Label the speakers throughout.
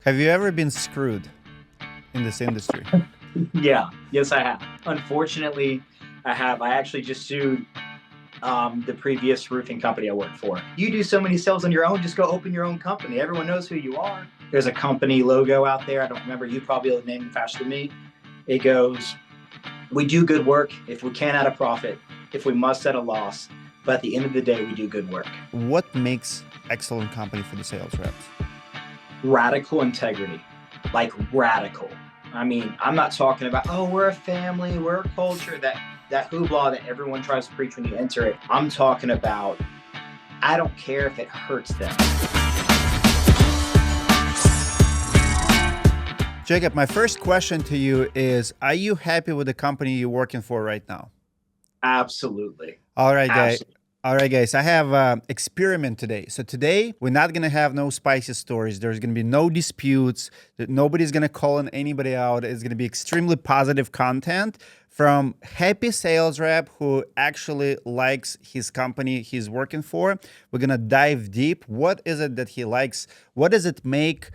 Speaker 1: Have you ever been screwed in this industry?
Speaker 2: Yeah, yes, I have. Unfortunately, I have. I actually just sued the previous roofing company I worked for. You do so many sales on your own, just go open your own company. Everyone knows who you are. There's a company logo out there. I don't remember. You probably know the name faster than me. It goes, we do good work if we can at a profit, if we must at a loss. But at the end of the day, we do good work.
Speaker 1: What makes excellent company for the sales reps?
Speaker 2: Radical integrity, like radical. I mean, I'm not talking about, oh, we're a family, we're a culture, that hoopla that everyone tries to preach when you enter it. I'm talking about, I don't care if it hurts them.
Speaker 1: Jacob, my first question to you is, are you happy with the company you're working for right now?
Speaker 2: Absolutely.
Speaker 1: All right, guys.
Speaker 2: Absolutely.
Speaker 1: All right, guys. I have an experiment today. So today we're not gonna have no spicy stories. There's gonna be no disputes. That nobody's gonna call anybody out. It's gonna be extremely positive content from happy sales rep who actually likes his company he's working for. We're gonna dive deep. What is it that he likes? What does it make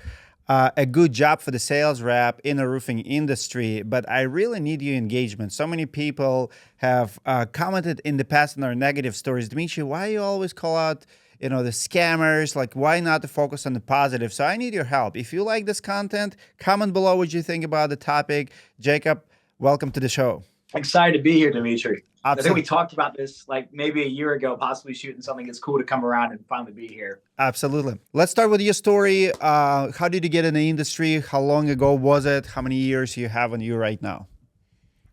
Speaker 1: a good job for the sales rep in the roofing industry? But I really need your engagement. So many people have commented in the past on our negative stories. Dmitry, why you always call out, the scammers? Like, why not to focus on the positive? So I need your help. If you like this content, comment below what you think about the topic. Jacob, welcome to the show.
Speaker 2: Excited to be here, Dimitri. I think we
Speaker 1: Absolutely.
Speaker 2: talked about this like maybe a year ago, possibly shooting something that's cool to come around and finally be here.
Speaker 1: Absolutely. Let's start with your story. How did you get in the industry? How long ago was it? How many years you have on you right now?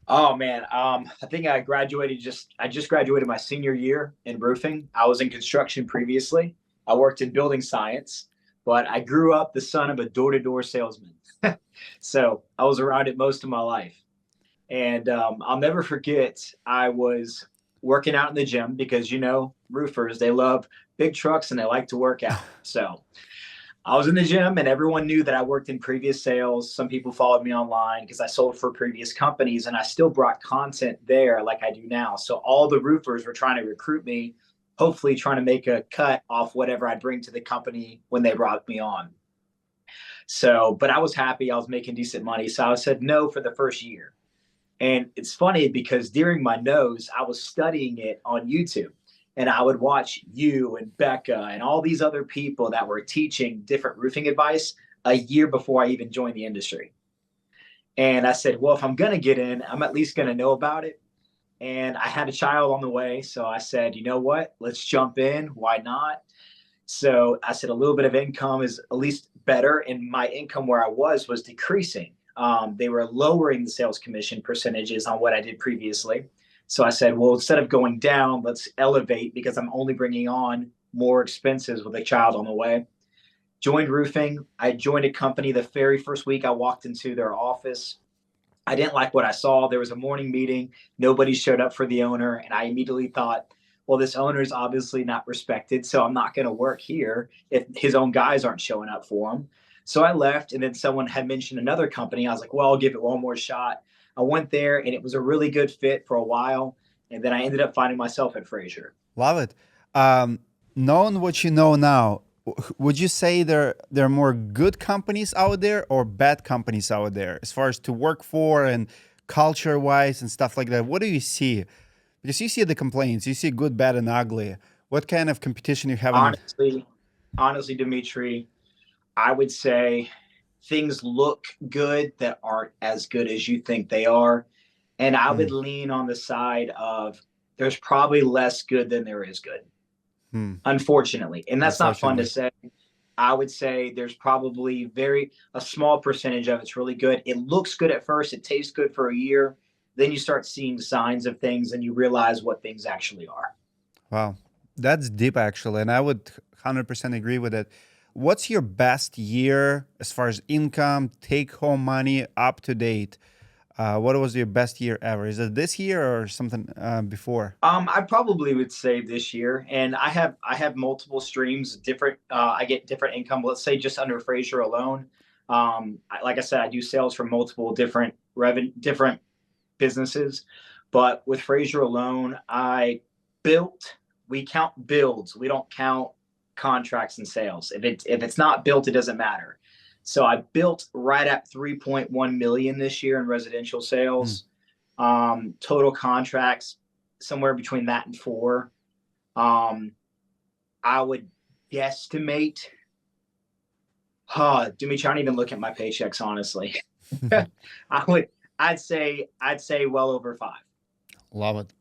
Speaker 2: Oh man, I think I just graduated my senior year in roofing. I was in construction previously. I worked in building science, but I grew up the son of a door-to-door salesman. So I was around it most of my life. And I'll never forget, I was working out in the gym because, roofers, they love big trucks and they like to work out. So I was in the gym and everyone knew that I worked in previous sales. Some people followed me online because I sold for previous companies and I still brought content there like I do now. So all the roofers were trying to recruit me, hopefully trying to make a cut off whatever I bring to the company when they brought me on. So, but I was happy. I was making decent money. So I said no for the first year. And it's funny because during my nose, I was studying it on YouTube. And I would watch you and Becca and all these other people that were teaching different roofing advice a year before I even joined the industry. And I said, well, if I'm going to get in, I'm at least going to know about it. And I had a child on the way. So I said, you know what? Let's jump in. Why not? So I said, a little bit of income is at least better. And my income where I was decreasing. They were lowering the sales commission percentages on what I did previously. So I said, well, instead of going down, let's elevate because I'm only bringing on more expenses with a child on the way. Joined roofing. I joined a company the very first week I walked into their office. I didn't like what I saw. There was a morning meeting. Nobody showed up for the owner. And I immediately thought, well, this owner is obviously not respected. So I'm not going to work here if his own guys aren't showing up for him. So I left. And then someone had mentioned another company. I was like, well, I'll give it one more shot. I went there and it was a really good fit for a while. And then I ended up finding myself at Fraser.
Speaker 1: Love it. Um, Knowing what you know now, would you say there are more good companies out there or bad companies out there as far as to work for and culture wise and stuff like that? What do you see? Because you see the complaints, you see good, bad, and ugly. What kind of competition you have in?
Speaker 2: Honestly, honestly, Dimitri, I would say things look good that aren't as good as you think they are. And I would
Speaker 1: Hmm,
Speaker 2: lean on the side of there's probably less good than there is good,
Speaker 1: hmm,
Speaker 2: unfortunately. And that's not fun to
Speaker 1: unfortunately.
Speaker 2: say. I would say there's probably a small percentage of it's really good. It looks good at first, it tastes good for a year. Then you start seeing signs of things and you realize what things actually are.
Speaker 1: Wow, that's deep actually, and I would 100% agree with it. What's your best year as far as income, take home money, up to date? What was your best year ever? Is it this year or something before?
Speaker 2: I probably would say this year, and I have multiple streams, different. I get different income. Let's say just under Fraser alone. Like I said, I do sales for multiple different businesses, but with Fraser alone, I built. We count builds. We don't count contracts and sales. If it's not built, it doesn't matter. So I built right at 3.1 million this year in residential
Speaker 1: Mm.
Speaker 2: sales. Total contracts somewhere between that and four. Um, I would guesstimate. Dimitri, I don't even look at my paychecks honestly. I would, I'd say well over five.
Speaker 1: Love it.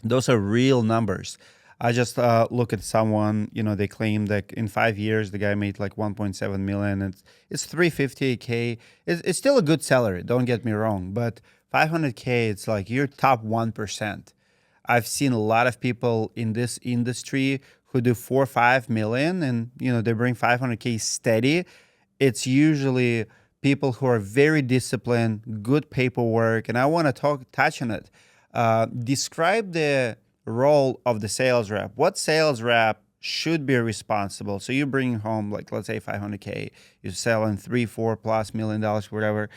Speaker 1: Those are real numbers. I just look at someone, they claim that in 5 years the guy made like 1.7 million. It's 350K. It's still a good salary. Don't get me wrong, but 500K, it's like you're top 1%. I've seen a lot of people in this industry who do 4 or 5 million, and they bring 500K steady. It's usually people who are very disciplined, good paperwork, and I want to touch on it. Describe the role of the sales rep. What sales rep should be responsible? So you bring home, like, let's say 500K, you're selling 3, 4+ million, whatever.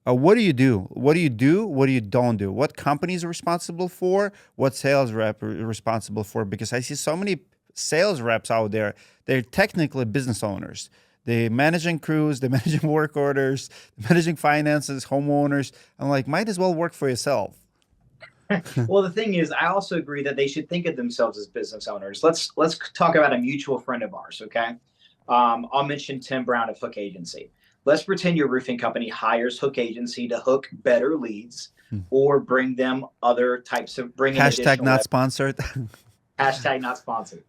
Speaker 1: What do you do? What do you do? What do you don't do? What company is responsible for? What sales rep are responsible for? Because I see so many sales reps out there. They're technically business owners. They're managing crews, they're managing work orders, they're managing finances, homeowners. I'm like, might as well work for yourself.
Speaker 2: Well, the thing is, I also agree that they should think of themselves as business owners. Let's talk about a mutual friend of ours, okay? I'll mention Tim Brown of Hook Agency. Let's pretend your roofing company hires Hook Agency to hook better leads
Speaker 1: Hmm.
Speaker 2: or bring them other types of bring in
Speaker 1: Hashtag
Speaker 2: additional
Speaker 1: not sponsored.
Speaker 2: hashtag not sponsored.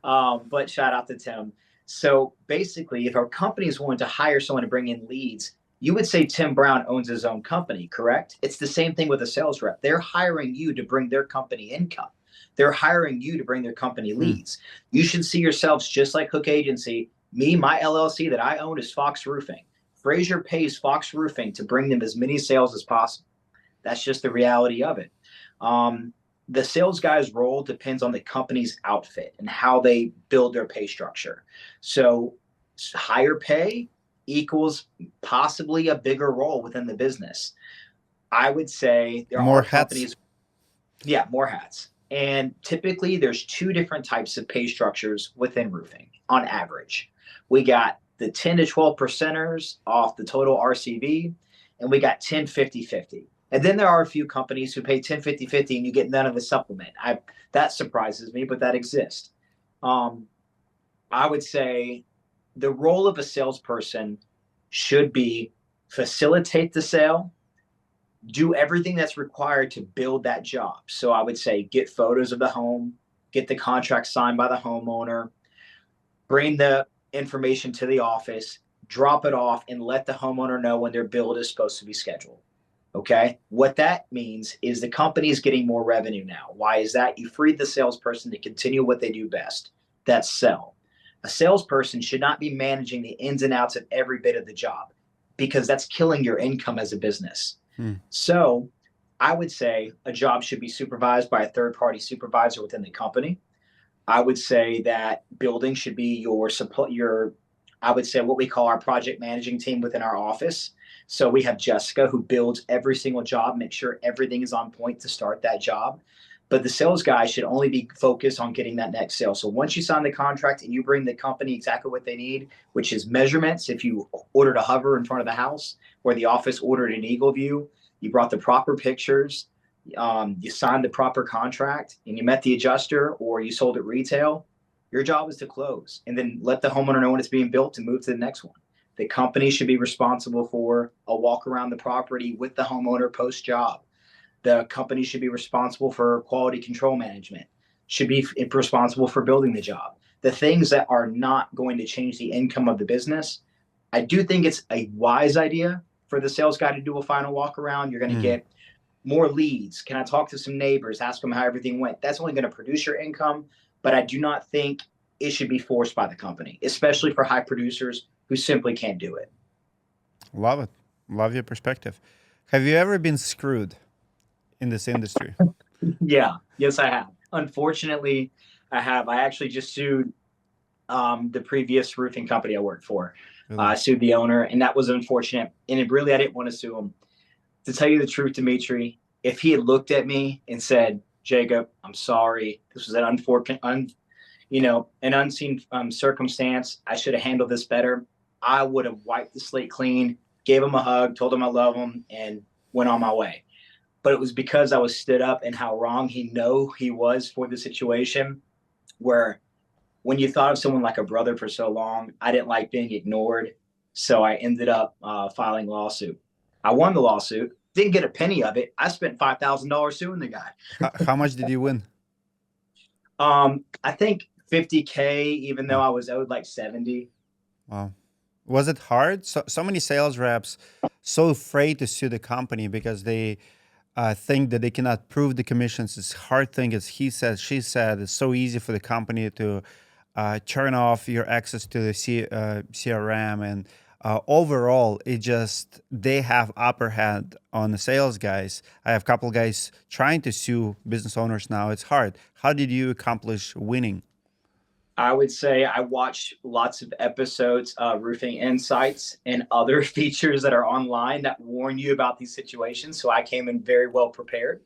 Speaker 2: But shout out to Tim. So basically, if our company is willing to hire someone to bring in leads, you would say Tim Brown owns his own company, correct? It's the same thing with a sales rep. They're hiring you to bring their company income. They're hiring you to bring their company
Speaker 1: Hmm.
Speaker 2: leads. You should see yourselves just like Hook Agency. Me, my LLC that I own is Fox Roofing. Fraser pays Fox Roofing to bring them as many sales as possible. That's just the reality of it. The sales guy's role depends on the company's outfit and how they build their pay structure. So higher pay equals possibly a bigger role within the business. I would say there
Speaker 1: More
Speaker 2: are
Speaker 1: hats.
Speaker 2: companies, yeah, more hats. And typically there's two different types of pay structures within roofing on average. We got the 10 to 12 percenters off the total RCV, and we got 10 50/50. And then there are a few companies who pay 10 50/50 and you get none of the supplement. That surprises me, but that exists. Um, I would say the role of a salesperson should be facilitate the sale, do everything that's required to build that job. So I would say get photos of the home, get the contract signed by the homeowner, bring the information to the office, drop it off, and let the homeowner know when their build is supposed to be scheduled. Okay. What that means is the company is getting more revenue now. Why is that? You freed the salesperson to continue what they do best. That's sell. A salesperson should not be managing the ins and outs of every bit of the job because that's killing your income as a business.
Speaker 1: Hmm.
Speaker 2: So I would say a job should be supervised by a third party supervisor within the company. I would say that building should be your support, I would say what we call our project managing team within our office. So we have Jessica who builds every single job, make sure everything is on point to start that job. But the sales guy should only be focused on getting that next sale. So once you sign the contract and you bring the company exactly what they need, which is measurements, if you ordered a hover in front of the house or the office ordered an eagle view, you brought the proper pictures, you signed the proper contract, and you met the adjuster or you sold it retail, your job is to close and then let the homeowner know when it's being built and move to the next one. The company should be responsible for a walk around the property with the homeowner post job. The company should be responsible for quality control management, should be responsible for building the job. The things that are not going to change the income of the business. I do think it's a wise idea for the sales guy to do a final walk around. You're going to
Speaker 1: Hmm.
Speaker 2: get more leads. Can I talk to some neighbors, ask them how everything went? That's only going to produce your income, but I do not think it should be forced by the company, especially for high producers who simply can't do it.
Speaker 1: Love it. Love your perspective. Have you ever been screwed in this industry?
Speaker 2: Yeah, yes, I have. Unfortunately, I have. I actually just sued the previous roofing company I worked for. I
Speaker 1: Really?
Speaker 2: sued the owner, and that was unfortunate. And it really, I didn't want to sue him. To tell you the truth, Dimitri, if he had looked at me and said, "Jacob, I'm sorry. This was an unfortunate, an unseen circumstance. I should have handled this better." I would have wiped the slate clean, gave him a hug, told him I love him, and went on my way. But it was because I was stood up and how wrong he was for the situation. Where when you thought of someone like a brother for so long, I didn't like being ignored, so I ended up filing a lawsuit. I won the lawsuit, didn't get a penny of it. I spent $5,000 suing the guy.
Speaker 1: How much did you win?
Speaker 2: I think 50K, even though
Speaker 1: Oh,
Speaker 2: I was owed like 70.
Speaker 1: wow. Was it hard? So many sales reps so afraid to sue the company because they think that they cannot prove the commissions. It's hard thing. It's he said, she said. It's so easy for the company to turn off your access to the CRM, and overall, it just they have upper hand on the sales guys. I have a couple guys trying to sue business owners now. It's hard. How did you accomplish winning?
Speaker 2: I would say I watched lots of episodes of Roofing Insights and other features that are online that warn you about these situations. So I came in very well prepared.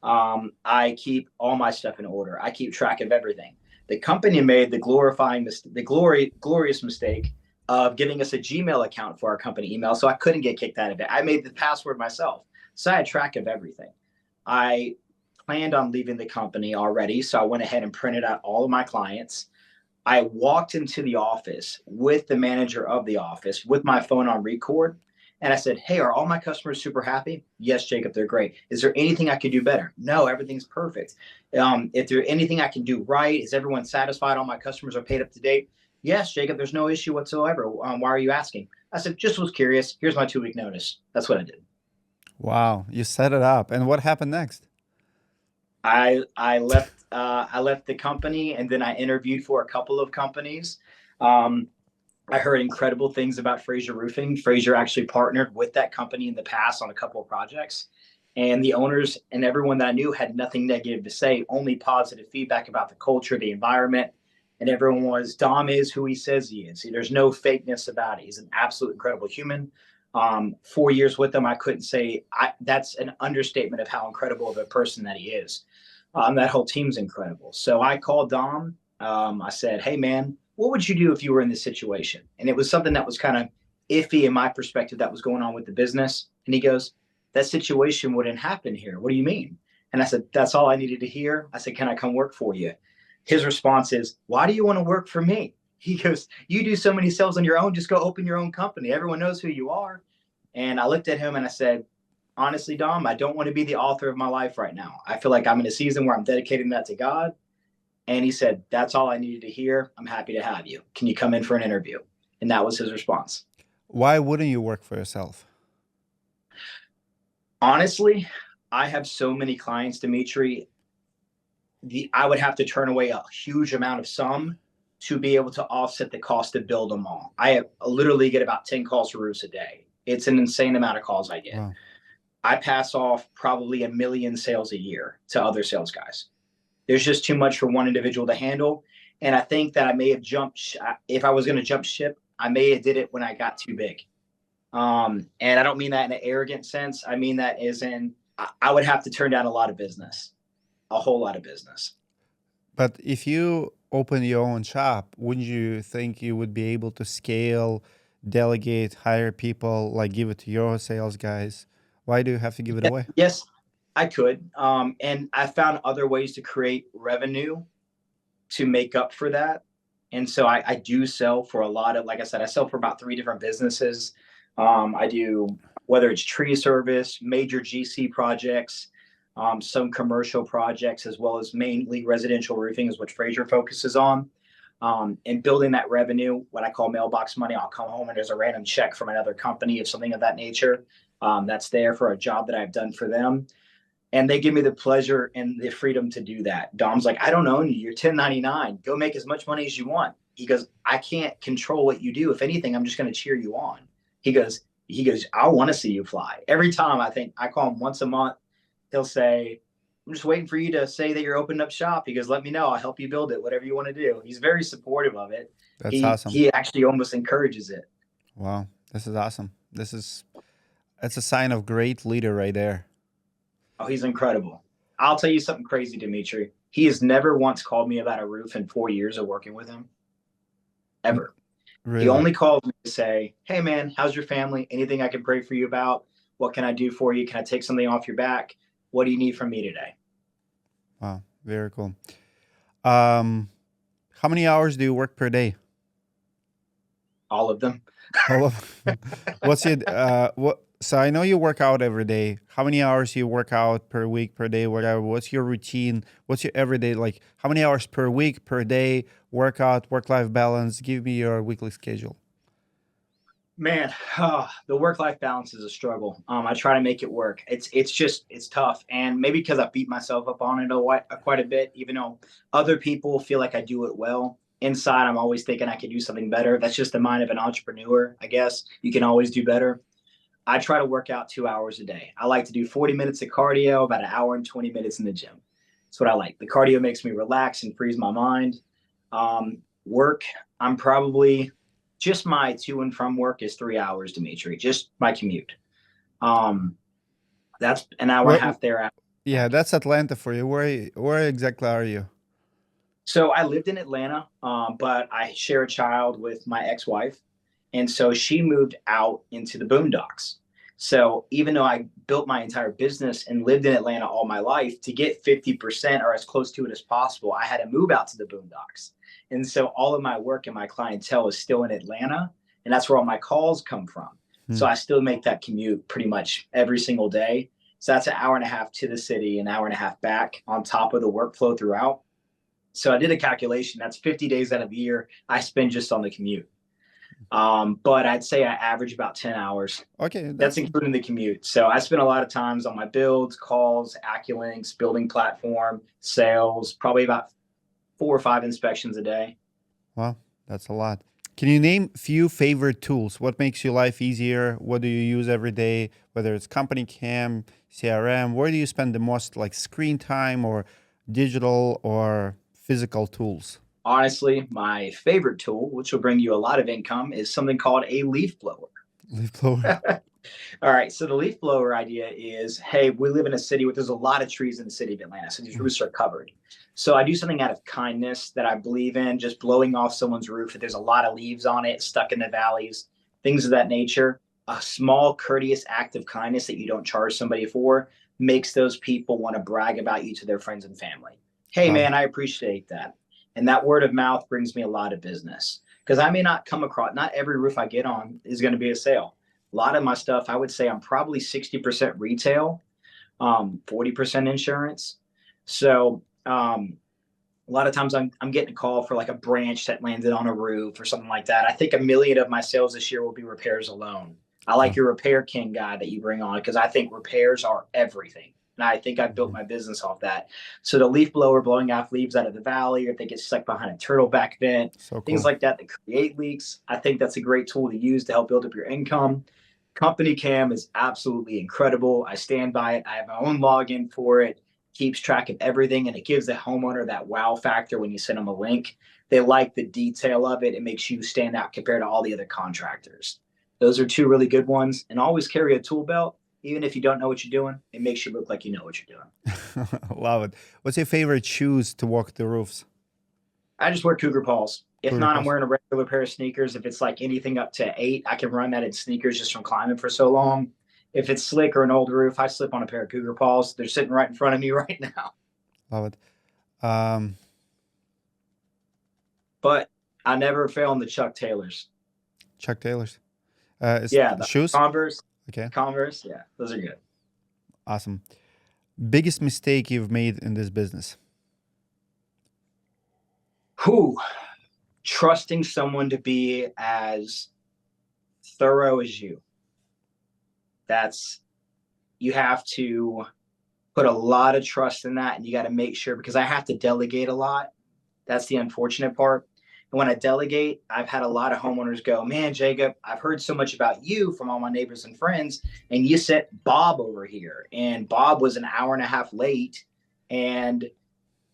Speaker 2: I keep all my stuff in order. I keep track of everything. The company made glorious mistake of giving us a Gmail account for our company email, so I couldn't get kicked out of it. I made the password myself, so I had track of everything. I planned on leaving the company already, so I went ahead and printed out all of my clients. I walked into the office with the manager of the office with my phone on record. And I said, "Hey, are all my customers super happy?" "Yes, Jacob, they're great." "Is there anything I could do better?" "No, everything's perfect." "If there's anything I can do right, is everyone satisfied? All my customers are paid up to date?" "Yes, Jacob, there's no issue whatsoever. Why are you asking?" I said, "Just was curious. Here's my 2 week notice." That's what I did.
Speaker 1: Wow, you set it up. And what happened next?
Speaker 2: I left the company and then I interviewed for a couple of companies. Um, I heard incredible things about Fraser Roofing. Fraser actually partnered with that company in the past on a couple of projects. And the owners and everyone that I knew had nothing negative to say, only positive feedback about the culture, the environment. And everyone was, Dom is who he says he is. There's no fakeness about it. He's an absolute incredible human. 4 years with him, I couldn't say that's an understatement of how incredible of a person that he is. That whole team's incredible. So I called Dom. I said, "Hey, man, what would you do if you were in this situation?" And it was something that was kind of iffy in my perspective that was going on with the business. And he goes, "That situation wouldn't happen here. What do you mean?" And I said, "That's all I needed to hear." I said, "Can I come work for you?" His response is, "Why do you want to work for me?" He goes, "You do so many sales on your own. Just go open your own company. Everyone knows who you are." And I looked at him and I said, "Honestly, Dom, I don't want to be the author of my life right now. I feel like I'm in a season where I'm dedicating that to God." And he said, "That's all I needed to hear. I'm happy to have you. Can you come in for an interview?" And that was his response.
Speaker 1: Why wouldn't you work for yourself?
Speaker 2: Honestly, I have so many clients, Dimitri. I would have to turn away a huge amount of some to be able to offset the cost to build them all. literally get about 10 calls for roofs a day. It's an insane amount of calls I get.
Speaker 1: Wow.
Speaker 2: I pass off probably 1 million sales a year to other sales guys. There's just too much for one individual to handle. And I think that I may have if I was going to jump ship, I may have did it when I got too big. And I don't mean that in an arrogant sense. I mean that as in I would have to turn down a lot of business, a whole lot of business.
Speaker 1: But if you open your own shop, wouldn't you think you would be able to scale, delegate, hire people, like give it to your sales guys? Why do you have to give it
Speaker 2: Yeah,
Speaker 1: away?
Speaker 2: yes, I could. And I found other ways to create revenue to make up for that. And so I do sell for a lot of, like I said, I sell for about 3 different businesses. I do, whether it's tree service, major GC projects, some commercial projects, as well as mainly residential roofing is what Fraser focuses on. And building that revenue, what I call mailbox money. I'll come home and there's a random check from another company of something of that nature, that's there for a job that I've done for them, and they give me the pleasure and the freedom to do that. Dom's like, "I don't own you. You're 1099. Go make as much money as you want." He goes, "I can't control what you do. If anything, I'm just going to cheer you on." He goes, "I want to see you fly." Every time I call him once a month, he'll say, "I'm just waiting for you to say that you're opening up shop." He goes, "Let me know. I'll help you build it, whatever you want to do." He's very supportive of it.
Speaker 1: That's awesome.
Speaker 2: He actually almost encourages it.
Speaker 1: Wow. This is awesome. It's a sign of great leader right there.
Speaker 2: Oh, he's incredible. I'll tell you something crazy, Dimitri. He has never once called me about a roof in 4 years of working with him,
Speaker 1: N-
Speaker 2: ever. He
Speaker 1: Really?
Speaker 2: only called me to say, "Hey man, how's your family? Anything I can pray for you about? What can I do for you? Can I take something off your back? What do you need from me today?"
Speaker 1: Wow, very cool. Um, how many hours do you work per day?
Speaker 2: All of them.
Speaker 1: All of what's it what so I know you work out every day. How many hours you work out per week, per day, whatever? What's your routine? What's your everyday like how many hours per week, per day, workout, work-life balance? Give me your weekly schedule.
Speaker 2: Man, the work-life balance is a struggle. I try to make it work. It's tough, and maybe because I beat myself up on it quite a bit. Even though other people feel like I do it well, inside I'm always thinking I could do something better. That's just the mind of an entrepreneur, I guess. You can always do better. I try to work out 2 hours a day. I like to do 40 minutes of cardio, about an hour and 20 minutes in the gym. That's what I like. The cardio makes me relax and frees my mind. Work, I'm probably just my to and from work is 3 hours, Dimitri, just my commute. Um, that's an hour and a
Speaker 1: What
Speaker 2: half there.
Speaker 1: yeah,
Speaker 2: Back.
Speaker 1: that's Atlanta for you. Where exactly are you?
Speaker 2: So I lived in Atlanta, but I share a child with my ex-wife, and so she moved out into the boondocks. So even though I built my entire business and lived in Atlanta all my life, to get 50% or as close to it as possible, I had to move out to the boondocks. And so all of my work and my clientele is still in Atlanta, and that's where all my calls come from.
Speaker 1: Hmm.
Speaker 2: So I still make that commute pretty much every single day. So that's an hour and a half to the city, an hour and a half back on top of the workflow throughout. So I did a calculation. That's 50 days out of the year I spend just on the commute. But I'd say I average about 10 hours.
Speaker 1: Okay,
Speaker 2: That's
Speaker 1: that's
Speaker 2: including the commute. So I spend a lot of times on my builds, calls, Acculinks, building platform, sales, probably about 4 or 5 inspections a day.
Speaker 1: well, that's a lot. Can you name few favorite tools? What makes your life easier? What do you use every day? Whether it's company cam, CRM, where do you spend the most like screen time or digital or physical tools?
Speaker 2: Honestly, my favorite tool, which will bring you a lot of income, is something called a leaf blower.
Speaker 1: Leaf blower.
Speaker 2: All right. So the leaf blower idea is, hey, we live in a city where there's a lot of trees in the city of Atlanta. So these
Speaker 1: Mhm.
Speaker 2: roofs are covered. So I do something out of kindness that I believe in, just blowing off someone's roof if there's a lot of leaves on it, stuck in the valleys, things of that nature. A small, courteous act of kindness that you don't charge somebody for makes those people want to brag about you to their friends and family. Hey,
Speaker 1: Love it.
Speaker 2: man, I appreciate that. And that word of mouth brings me a lot of business because I may not come across, not every roof I get on is going to be a sale. A lot of my stuff, I would say I'm probably 60% retail, 40% insurance. So a lot of times I'm getting a call for like a branch that landed on a roof or something like that. I think 1 million of my sales this year will be repairs alone. I like
Speaker 1: Wow.
Speaker 2: your repair king guy that you bring on because I think repairs are everything. And I think I've built
Speaker 1: Mhm.
Speaker 2: my business off that. So the leaf blower blowing off leaves out of the valley, or if they get stuck behind a turtleback vent,
Speaker 1: So
Speaker 2: things
Speaker 1: cool.
Speaker 2: like that that create leaks. I think that's a great tool to use to help build up your income. Company Cam is absolutely incredible. I stand by it. I have my own login for it, keeps track of everything, and it gives the homeowner that wow factor when you send them a link. They like the detail of it. It makes you stand out compared to all the other contractors. Those are two really good ones. And always carry a tool belt. Even if you don't know what you're doing, it makes you look like you know what you're doing.
Speaker 1: Love it. What's your favorite shoes to walk the roofs?
Speaker 2: I just wear Cougar Paws. If
Speaker 1: Cougar
Speaker 2: not, I'm
Speaker 1: Paws.
Speaker 2: wearing a regular pair of sneakers. If it's like anything up to 8, I can run that in sneakers just from climbing for so long. If it's slick or an old roof, I slip on a pair of Cougar Paws. They're sitting right in front of me right now.
Speaker 1: Love it.
Speaker 2: But I never fail in the Chuck Taylors.
Speaker 1: Chuck Taylor's.
Speaker 2: Yeah, the
Speaker 1: Shoes.
Speaker 2: Converse,
Speaker 1: Okay.
Speaker 2: Converse. Yeah, those are good.
Speaker 1: Awesome. Biggest mistake you've made in this business?
Speaker 2: Who trusting someone to be as thorough as you. That's you have to put a lot of trust in that, and you got to make sure because I have to delegate a lot. That's the unfortunate part. And when I delegate, I've had a lot of homeowners go, "Man, Jacob, I've heard so much about you from all my neighbors and friends, and you sent Bob over here, and Bob was an hour and a half late, and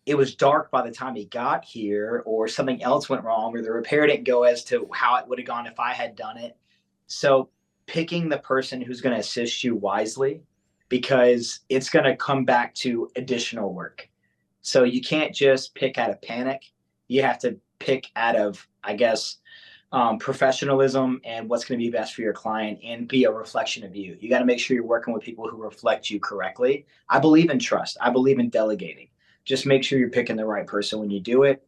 Speaker 2: it was dark by the time he got here, or something else went wrong, or the repair didn't go as to how it would have gone if I had done it." So picking the person who's going to assist you wisely, because it's going to come back to additional work. So you can't just pick out of panic. You have to pick out of, I guess, professionalism and what's going to be best for your client and be a reflection of you. You got to make sure you're working with people who reflect you correctly. I believe in trust. I believe in delegating. Just make sure you're picking the right person when you do it.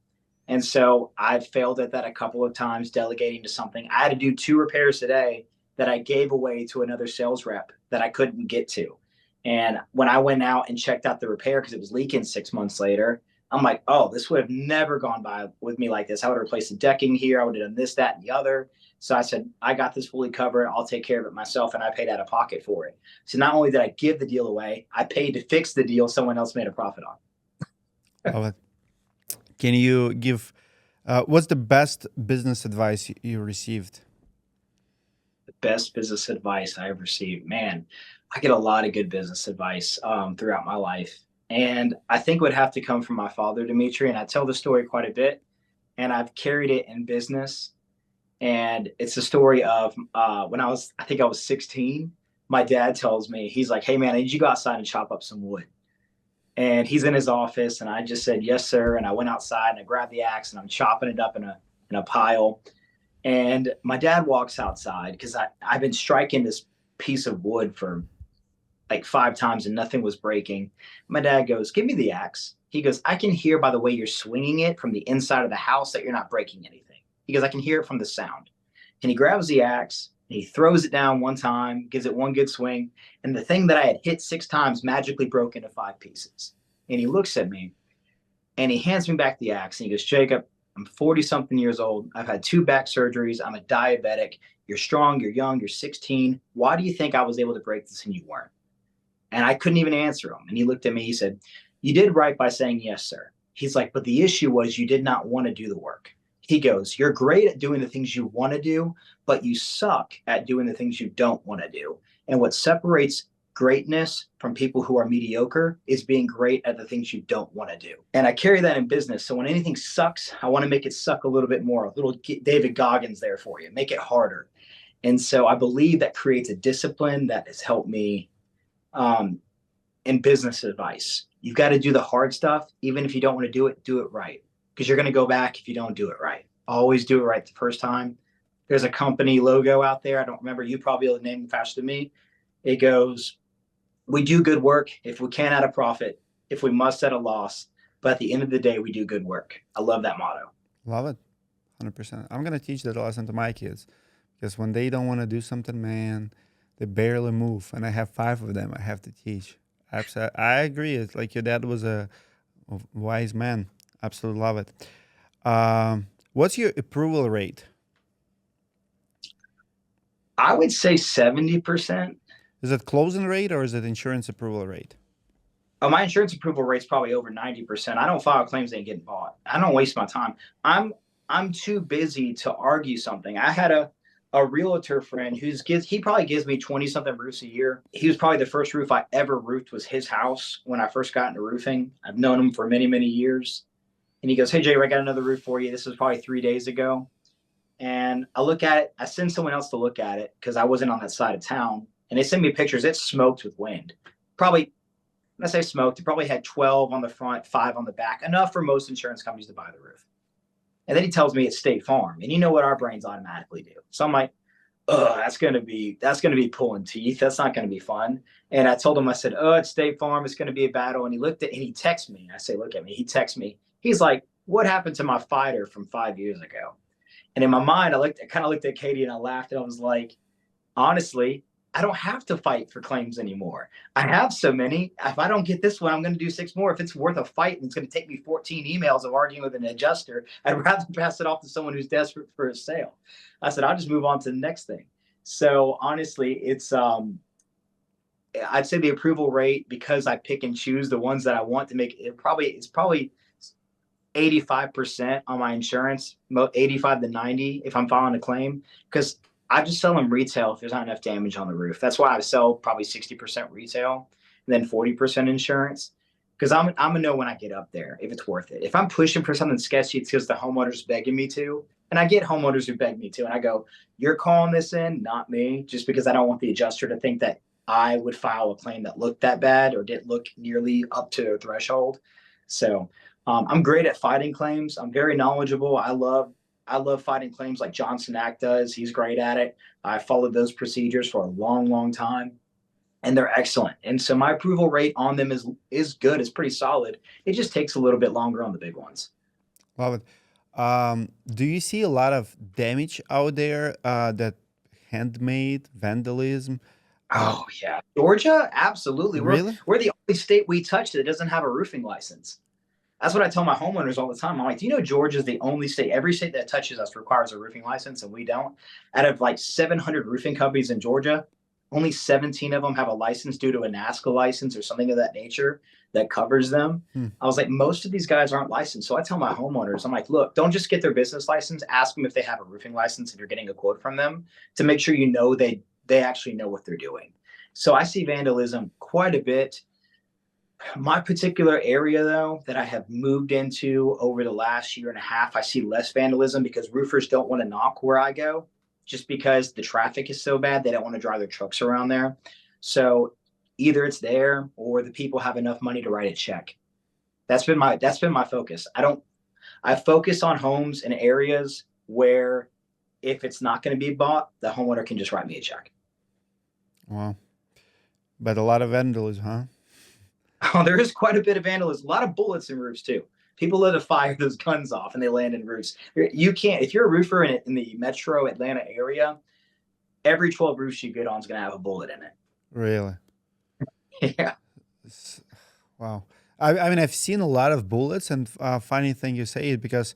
Speaker 2: And so I've failed at that a couple of times, delegating to something. I had to do 2 repairs today that I gave away to another sales rep that I couldn't get to. And when I went out and checked out the repair because it was leaking 6 months later, I'm like, oh, this would have never gone by with me like this. I would have replaced the decking here. I would have done this, that, and the other. So I said, I got this fully covered. I'll take care of it myself. And I paid out of pocket for it. So not only did I give the deal away, I paid to fix the deal someone else made a profit on.
Speaker 1: Love it. Can you give, what's the best business advice you received?
Speaker 2: The best business advice I've received, man, I get a lot of good business advice throughout my life. And I think it would have to come from my father, Dimitri. And I tell the story quite a bit. And I've carried it in business. And it's a story of when I think I was 16. My dad tells me, he's like, hey, man, I need you to go outside and chop up some wood. And he's in his office. And I just said, yes, sir. And I went outside and I grabbed the axe and I'm chopping it up in a pile. And my dad walks outside because I've been striking this piece of wood for like 5 times and nothing was breaking. My dad goes, give me the axe. He goes, I can hear by the way you're swinging it from the inside of the house that you're not breaking anything. He goes, I can hear it from the sound. And he grabs the axe and he throws it down one time, gives it one good swing. And the thing that I had hit 6 times magically broke into 5 pieces. And he looks at me and he hands me back the axe and he goes, Jacob, I'm 40 something years old. I've had 2 back surgeries. I'm a diabetic. You're strong. You're young. You're 16. Why do you think I was able to break this and you weren't? And I couldn't even answer him. And he looked at me. He said, you did right by saying yes, sir. He's like, but the issue was you did not want to do the work. He goes, you're great at doing the things you want to do, but you suck at doing the things you don't want to do. And what separates greatness from people who are mediocre is being great at the things you don't want to do. And I carry that in business. So when anything sucks, I want to make it suck a little bit more, a little David Goggins there for you, make it harder. And so I believe that creates a discipline that has helped me in business advice. You've got to do the hard stuff. Even if you don't want to do it right. Because you're going to go back if you don't do it right. Always do it right the first time. There's a company logo out there. I don't remember. You probably able to name it faster than me. It goes, we do good work if we can at a profit, if we must at a loss. But at the end of the day, we do good work. I love that motto.
Speaker 1: Love it. 100%. I'm going to teach that lesson to my kids because when they don't want to do something, man, they barely move. And I have 5 of them I have to teach. Absolutely. I agree. It's like your dad was a wise man. Absolutely love it. What's your approval rate?
Speaker 2: I would say 70%.
Speaker 1: Is it closing rate or is it insurance approval rate?
Speaker 2: Oh, my insurance approval rate's probably over 90%. I don't file claims that ain't getting bought. I don't waste my time. I'm too busy to argue something. I had a realtor friend he probably gives me 20 something roofs a year. He was probably the first roof I ever roofed was his house when I first got into roofing. I've known him for many, many years. And he goes, hey, Jay, I got another roof for you. This was probably 3 days ago. And I look at it. I send someone else to look at it because I wasn't on that side of town. And they send me pictures. It's smoked with wind. Probably, when I say smoked, it probably had 12 on the front, 5 on the back, enough for most insurance companies to buy the roof. And then he tells me it's State Farm. And you know what our brains automatically do. So I'm like, oh, that's gonna be pulling teeth. That's not gonna be fun. And I told him, I said, oh, it's State Farm. It's gonna be a battle. And he looked at and he texted me. I say, look at me. He texts me. He's like, what happened to my fighter from 5 years ago? And in my mind, I kind of looked at Katie and I laughed and I was like, honestly, I don't have to fight for claims anymore. I have so many. If I don't get this one, I'm going to do 6 more. If it's worth a fight and it's going to take me 14 emails of arguing with an adjuster, I'd rather pass it off to someone who's desperate for a sale. I said, I'll just move on to the next thing. So honestly, it's I'd say the approval rate, because I pick and choose the ones that I want to make, it's probably 85% on my insurance, 85 to 90 if I'm filing a claim, because I just sell them retail if there's not enough damage on the roof. That's why I sell probably 60% retail and then 40% insurance, because I'm gonna know when I get up there if it's worth it. If I'm pushing for something sketchy, it's because the homeowner's begging me to. And I get homeowners who beg me to, and I go, you're calling this in, not me, just because I don't want the adjuster to think that I would file a claim that looked that bad or didn't look nearly up to a threshold. So I'm great at fighting claims. I'm very knowledgeable. I I love fighting claims like Johnson Act does. He's great at it. I followed those procedures for a long, long time, and they're excellent. And so my approval rate on them is good. It's pretty solid. It just takes a little bit longer on the big ones.
Speaker 1: Love it. Do you see a lot of damage out there that handmade vandalism? Uh,
Speaker 2: Oh yeah, Georgia, absolutely. We're
Speaker 1: really?
Speaker 2: we're the only state we touch that doesn't have a roofing license. That's what I tell my homeowners all the time. I'm like, do you know Georgia is the only state? Every state that touches us requires a roofing license, and we don't. Out of like 700 roofing companies in Georgia, only 17 of them have a license due to a NASCA license or something of that nature that covers them.
Speaker 1: Hmm.
Speaker 2: I was like, most of these guys aren't licensed. So I tell my homeowners, I'm like, look, don't just get their business license. Ask them if they have a roofing license if you're getting a quote from them to make sure you know they actually know what they're doing. So I see vandalism quite a bit. My particular area, though, that I have moved into over the last year and a half, I see less vandalism because roofers don't want to knock where I go just because the traffic is so bad. They don't want to drive their trucks around there. So either it's there or the people have enough money to write a check. That's been my focus. I focus on homes in areas where if it's not going to be bought, the homeowner can just write me a check.
Speaker 1: Wow. But a lot of vandalism, huh?
Speaker 2: Oh, there is quite a bit of vandalism. A lot of bullets in roofs too. People let to fire those guns off and they land in roofs. You can't, if you're a roofer in the metro Atlanta area, every 12 roofs you get on is going to have a bullet in
Speaker 1: Really?
Speaker 2: it. Yeah.
Speaker 1: S- Wow. I mean, I've seen a lot of bullets, and funny thing you say it because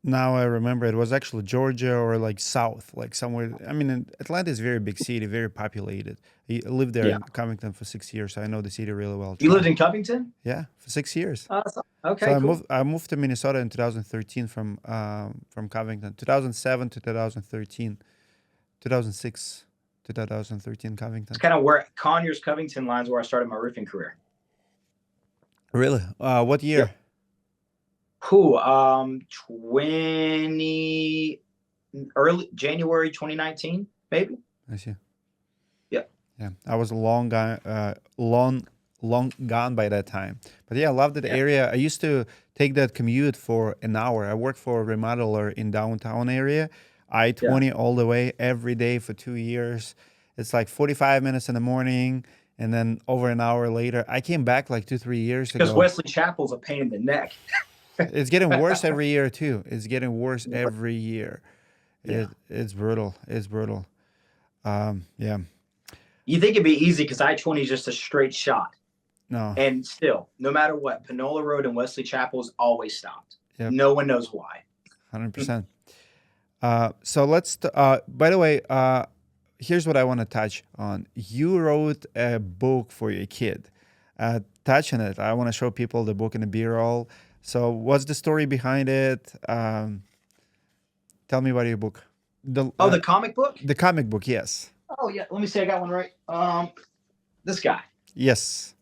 Speaker 1: now I remember it was actually Georgia or like South, like somewhere. I mean, Atlanta is a very big city, very populated. I lived there
Speaker 2: Yeah.
Speaker 1: in Covington for 6 years, so I know the city really well.
Speaker 2: You lived in Covington?
Speaker 1: Yeah, for 6 years. So
Speaker 2: Okay, cool.
Speaker 1: I moved to Minnesota in 2013 from Covington, 2007 to 2013, 2006 to 2013
Speaker 2: It's
Speaker 1: Covington.
Speaker 2: kind of where Conyers Covington lines where I started my roofing career.
Speaker 1: Really? What
Speaker 2: Yep.
Speaker 1: year?
Speaker 2: Who? 20 early January 2019, maybe.
Speaker 1: I see.
Speaker 2: Yep.
Speaker 1: Yeah, I was long gone by that time. But yeah, I love that
Speaker 2: Yeah.
Speaker 1: area. I used to take that commute for an hour. I worked for a remodeler in downtown area,
Speaker 2: Yeah.
Speaker 1: I-20 all the way every day for 2 years. It's like 45 minutes in the morning, and then over an hour later, I came back like 3 years
Speaker 2: Because
Speaker 1: ago.
Speaker 2: Wesley Chapel's a pain in the neck.
Speaker 1: It's getting worse every year too. It's getting worse every year.
Speaker 2: Yeah.
Speaker 1: It's brutal. It's brutal. Yeah.
Speaker 2: You think it'd be easy because I-20 is just a straight shot.
Speaker 1: No.
Speaker 2: And still, no matter what, Panola Road and Wesley Chapel is always stopped.
Speaker 1: Yep.
Speaker 2: No one knows why.
Speaker 1: 100%. So by the way, here's what I want to touch on. You wrote a book for your kid. Touch on it. I want to show people the book in the B-roll. So what's the story behind it? Tell me about your book.
Speaker 2: The comic book?
Speaker 1: The comic book, yes.
Speaker 2: Oh yeah, let me see. I got one right. This guy.
Speaker 1: Yes.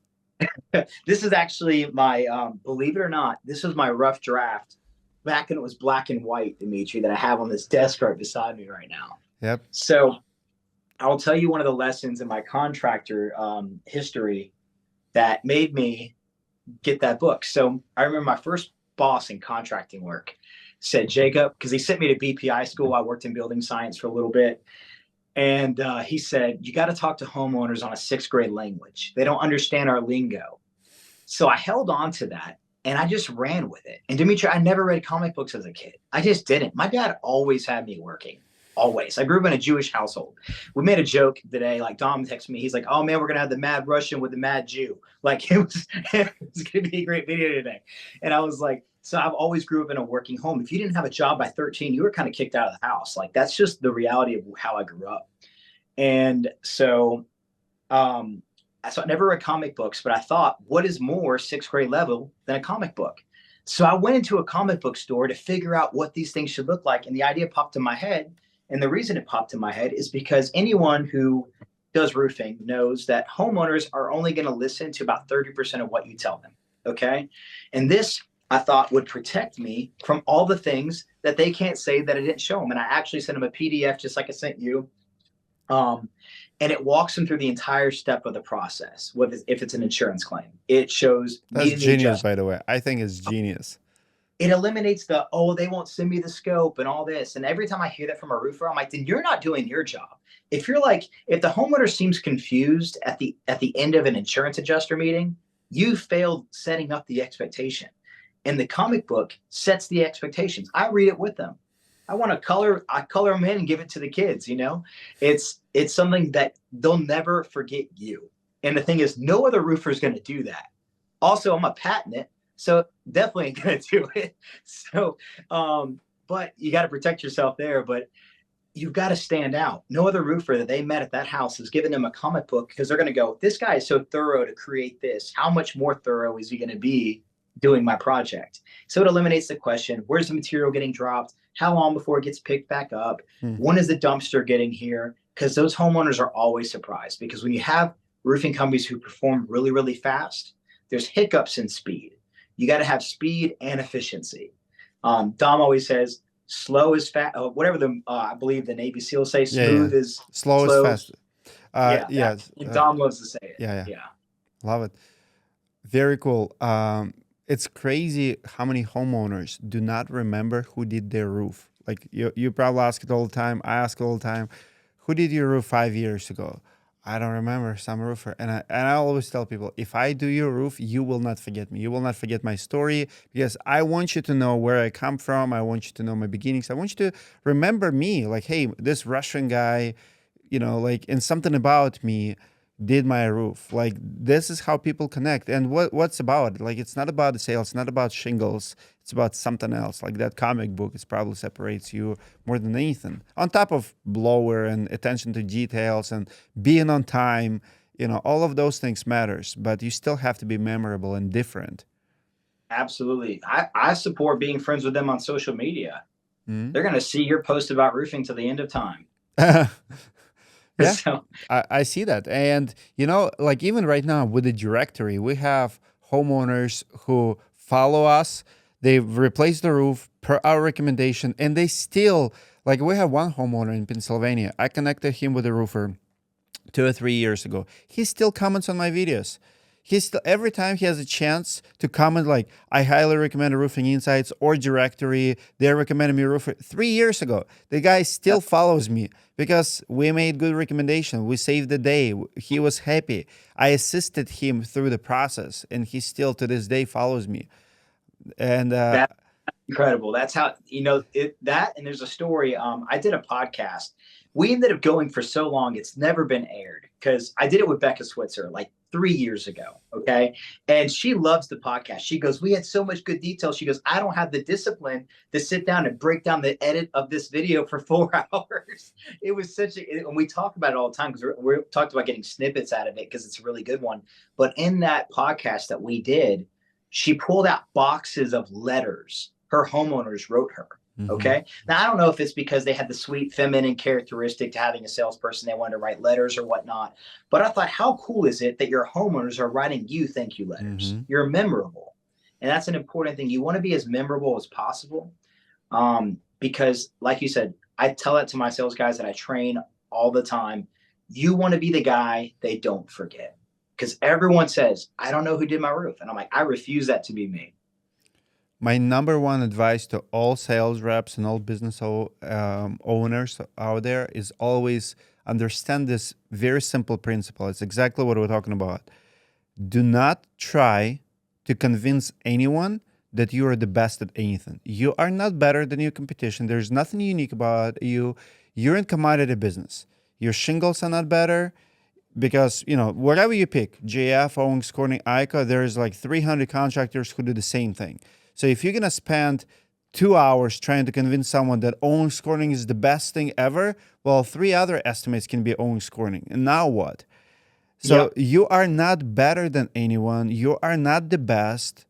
Speaker 2: This is actually my believe it or not, this was my rough draft back when it was black and white, Dimitri, that I have on this desk right beside me right now.
Speaker 1: Yep.
Speaker 2: So I'll tell you one of the lessons in my contractor history that made me get that book. So I remember my first boss in contracting work said, Jacob, because he sent me to BPI school. I worked in building science for a little bit. And he said, you got to talk to homeowners on a sixth grade language. They don't understand our lingo. So I held on to that and I just ran with it. And Dimitri, I never read comic books as a kid. I just didn't. My dad always had me working. Always. I grew up in a Jewish household. We made a joke today, like Dom texted me. He's like, oh man, we're going to have the mad Russian with the mad Jew. Like it was going to be a great video today. And I was like, so I've always grew up in a working home. If you didn't have a job by 13, you were kind of kicked out of the house. Like that's just the reality of how I grew up. And so, I never read comic books, but I thought, what is more sixth grade level than a comic book? So I went into a comic book store to figure out what these things should look like. And the idea popped in my head. And the reason it popped in my head is because anyone who does roofing knows that homeowners are only going to listen to about 30% of what you tell them. Okay. And this I thought would protect me from all the things that they can't say that I didn't show them. And I actually sent them a PDF just like I sent you. And it walks them through the entire step of the process. If it's an insurance claim, it shows
Speaker 1: That's genius, by the way. I think it's genius.
Speaker 2: it eliminates the, oh, they won't send me the scope and all this. And every time I hear that from a roofer, I'm like, then you're not doing your job. If you're like, if the homeowner seems confused at the end of an insurance adjuster meeting, you failed setting up the expectation. And the comic book sets the expectations. I read it with them. I color them in and give it to the kids, you know? It's something that they'll never forget you. And the thing is, no other roofer is going to do that. Also, I'm a patent it, so definitely ain't going to do it. So, but you got to protect yourself there. But you've got to stand out. No other roofer that they met at that house has given them a comic book, because they're going to go, this guy is so thorough to create this. How much more thorough is he going to be doing my project? So it eliminates the question, where's the material getting dropped? How long before it gets picked back up? When is the dumpster getting here? Because those homeowners are always surprised, because when you have roofing companies who perform really, really fast, there's hiccups in speed. You got to have speed and efficiency. Dom always says, slow is fast, whatever I believe the Navy SEALs say, smooth is
Speaker 1: slow is fast.
Speaker 2: Yeah. Dom loves to say it.
Speaker 1: Yeah. Love it. Very cool. It's crazy how many homeowners do not remember who did their roof. Like you probably ask it all the time. I ask all the time, who did your roof 5 years ago? I don't remember, some roofer. And I always tell people, if I do your roof, you will not forget me. You will not forget my story, because I want you to know where I come from. I want you to know my beginnings. I want you to remember me. Like, hey, this Russian guy, like, and something about me did my roof. Like, this is how people connect. And what's about it? Like, it's not about the sales, it's not about shingles, it's about something else. Like that comic book, it probably separates you more than anything. On top of blower and attention to details and being on time, all of those things matters, but you still have to be memorable and different.
Speaker 2: Absolutely. I support being friends with them on social media. They're going to see your post about roofing till the end of time.
Speaker 1: Yeah, so I see that. And, like even right now with the directory, we have homeowners who follow us. They've replaced the roof per our recommendation, and they still, like, we have one homeowner in Pennsylvania. I connected him with a roofer 2 or 3 years ago. He still comments on my videos. He's still, every time he has a chance to comment, like, I highly recommend Roofing Insights or directory. They recommended me a roofer 3 years ago. The guy still follows me because we made good recommendation. We saved the day. He was happy. I assisted him through the process, and he still to this day follows me. And
Speaker 2: that's incredible. That's how, that, and there's a story. I did a podcast. We ended up going for so long, it's never been aired, because I did it with Becca Switzer like 3 years ago. Okay. And she loves the podcast. She goes, we had so much good detail. She goes, I don't have the discipline to sit down and break down the edit of this video for 4 hours. It was and we talk about it all the time, because we're talked about getting snippets out of it, because it's a really good one. But in that podcast that we did, she pulled out boxes of letters her homeowners wrote her. Okay. Now, I don't know if it's because they had the sweet feminine characteristic to having a salesperson. They wanted to write letters or whatnot. But I thought, how cool is it that your homeowners are writing you thank you letters? You're memorable. And that's an important thing. You want to be as memorable as possible. Because like you said, I tell that to my sales guys that I train all the time. You want to be the guy they don't forget. Because everyone says, I don't know who did my roof. And I'm like, I refuse that to be me.
Speaker 1: My number one advice to all sales reps and all business owners out there is always understand this very simple principle. It's exactly what we're talking about. Do not try to convince anyone that you are the best at anything. You are not better than your competition. There's nothing unique about you. You're in commodity business. Your shingles are not better because, whatever you pick, JF, Owens Corning, ICA, there's like 300 contractors who do the same thing. So if you're going to spend 2 hours trying to convince someone that Owens Corning is the best thing ever, well, 3 other estimates can be Owens Corning. And now what? So you are not better than anyone. You are not the best,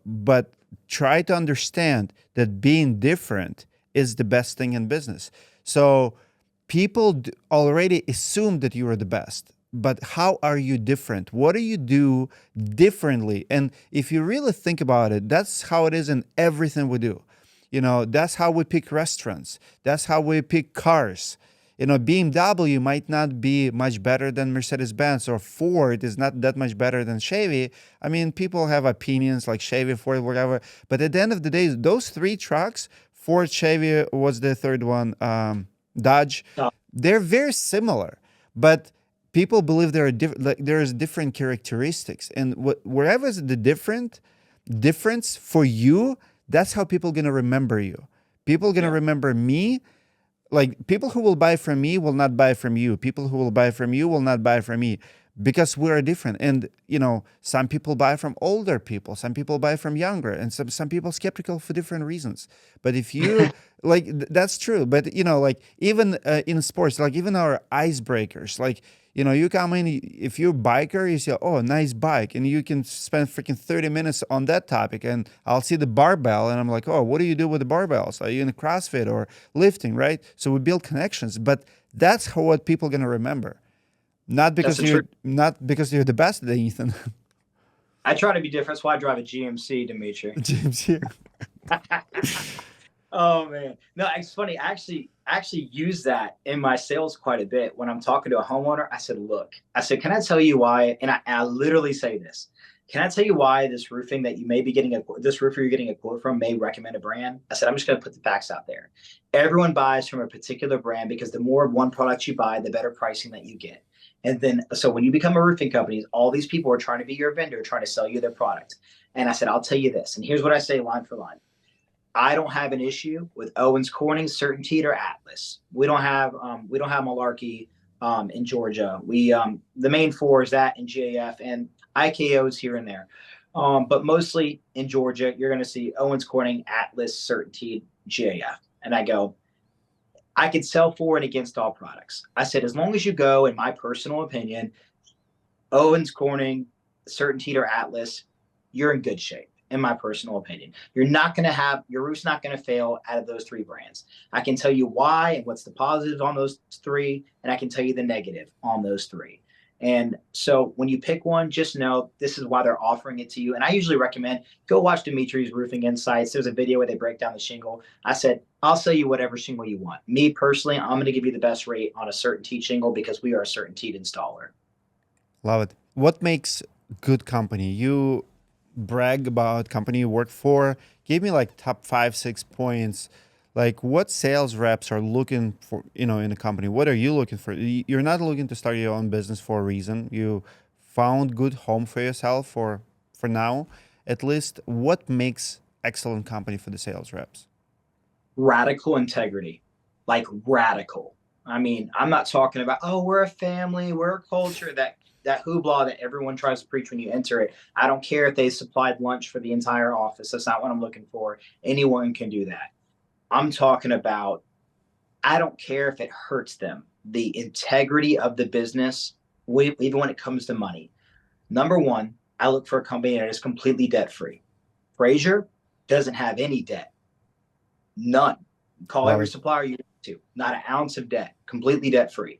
Speaker 1: but try to understand that being different is the best thing in business. So people already assume that you are the best. But how are you different? What do you do differently? And if you really think about it, that's how it is in everything we do. That's how we pick restaurants. That's how we pick cars. BMW might not be much better than Mercedes-Benz, or Ford is not that much better than Chevy. I mean, people have opinions like Chevy, Ford, whatever. But at the end of the day, those three trucks, Ford, Chevy, what's the third one? Dodge.
Speaker 2: Uh,
Speaker 1: They're very similar, but people believe there are like there's different characteristics, and wherever is the difference for you, that's how people gonna remember you. People gonna
Speaker 2: yeah,
Speaker 1: remember me. Like, people who will buy from me will not buy from you. People who will buy from you will not buy from me, because we are different. And some people buy from older people, some people buy from younger, and some people skeptical for different reasons. But if you like, that's true. But like, even in sports, like even our icebreakers, like you come in, if you're a biker, you say, oh, nice bike, and you can spend freaking 30 minutes on that topic, and I'll see the barbell, and I'm like, oh, what do you do with the barbells? Are you in CrossFit or lifting, right? So we build connections, but that's what people gonna remember, not
Speaker 2: that's
Speaker 1: because
Speaker 2: the truth.
Speaker 1: you're the best at Ethan.
Speaker 2: I try to be different. That's why I drive a GMC, Dimitri.
Speaker 1: James here.
Speaker 2: Oh man, no, it's funny. I actually use that in my sales quite a bit when I'm talking to a homeowner. I said, look, I said, can I tell you why? And I literally say this. Can I tell you why this roofing that you may be getting this roofer you're getting a quote from may recommend a brand? I said, I'm just going to put the facts out there. Everyone buys from a particular brand because the more of one product you buy, the better pricing that you get. And then, so when you become a roofing company, all these people are trying to be your vendor, trying to sell you their product. And I said, I'll tell you this. And here's what I say line for line. I don't have an issue with Owens Corning, Certainteed, or Atlas. We don't have Malarkey in Georgia. The main four is that and GAF and IKOs here and there. But mostly in Georgia, you're going to see Owens Corning, Atlas, Certainteed, GAF. And I go, I could sell for and against all products. I said, as long as you go, in my personal opinion, Owens Corning, Certainteed, or Atlas, you're in good shape. In my personal opinion, you're not going to have your roof's not going to fail out of those three brands. I can tell you why and what's the positives on those three, and I can tell you the negative on those three. And so when you pick one, just know this is why they're offering it to you. And I usually recommend go watch Dimitri's Roofing Insights. There's a video where they break down the shingle. I said, I'll sell you whatever shingle you want. Me personally, I'm going to give you the best rate on a Certainteed shingle because we are a Certainteed installer.
Speaker 1: Love it. What makes good company? You brag about company you work for. Give me like top 5, 6 points. Like, what sales reps are looking for, in a company? What are you looking for? You're not looking to start your own business for a reason. You found good home for yourself for now, at least. What makes excellent company for the sales reps?
Speaker 2: Radical integrity, like radical. I mean, I'm not talking about, oh, we're a family, we're a culture, that hoopla that everyone tries to preach when you enter it. I don't care if they supplied lunch for the entire office. That's not what I'm looking for. Anyone can do that. I'm talking about, I don't care if it hurts them. The integrity of the business, even when it comes to money. Number one, I look for a company that is completely debt free. Fraser doesn't have any debt. None. Call
Speaker 1: Love
Speaker 2: every
Speaker 1: it.
Speaker 2: supplier you want to. Not an ounce of debt. Completely debt free.